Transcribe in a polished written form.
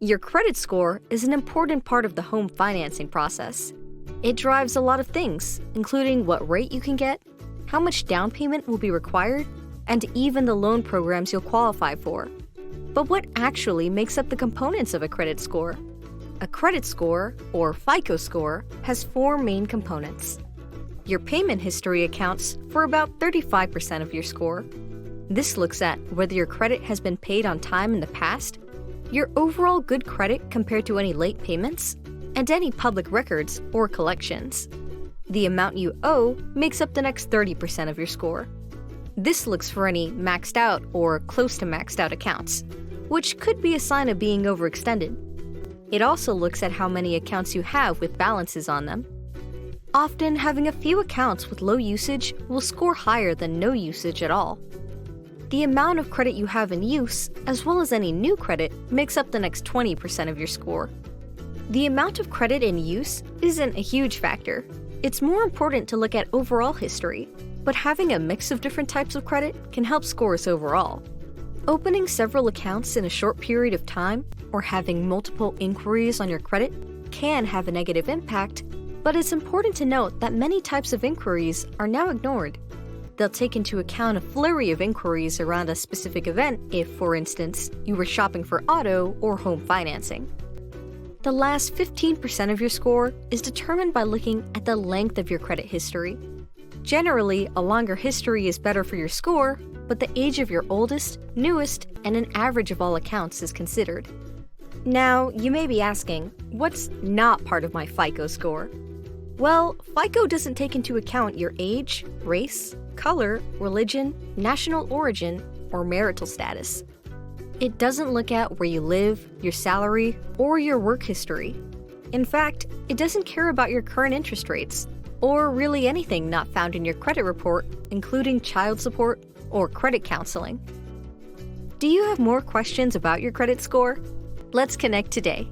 Your credit score is an important part of the home financing process. It drives a lot of things, including what rate you can get, how much down payment will be required, and even the loan programs you'll qualify for. But what actually makes up the components of a credit score? A credit score, or FICO score, has four main components. Your payment history accounts for about 35% of your score. This looks at whether your credit has been paid on time in the past, your overall good credit compared to any late payments, and any public records or collections. The amount you owe makes up the next 30% of your score. This looks for any maxed out or close to maxed out accounts, which could be a sign of being overextended. It also looks at how many accounts you have with balances on them. Often, having a few accounts with low usage will score higher than no usage at all. The amount of credit you have in use, as well as any new credit, makes up the next 20% of your score. The amount of credit in use isn't a huge factor. It's more important to look at overall history, but having a mix of different types of credit can help scores overall. Opening several accounts in a short period of time, or having multiple inquiries on your credit, can have a negative impact, but it's important to note that many types of inquiries are now ignored. They'll take into account a flurry of inquiries around a specific event if, for instance, you were shopping for auto or home financing. The last 15% of your score is determined by looking at the length of your credit history. Generally, a longer history is better for your score, but the age of your oldest, newest, and an average of all accounts is considered. Now, you may be asking, what's not part of my FICO score? Well, FICO doesn't take into account your age, race, color, religion, national origin, or marital status. It doesn't look at where you live, your salary, or your work history. In fact, it doesn't care about your current interest rates, or really anything not found in your credit report, including child support or credit counseling. Do you have more questions about your credit score? Let's connect today.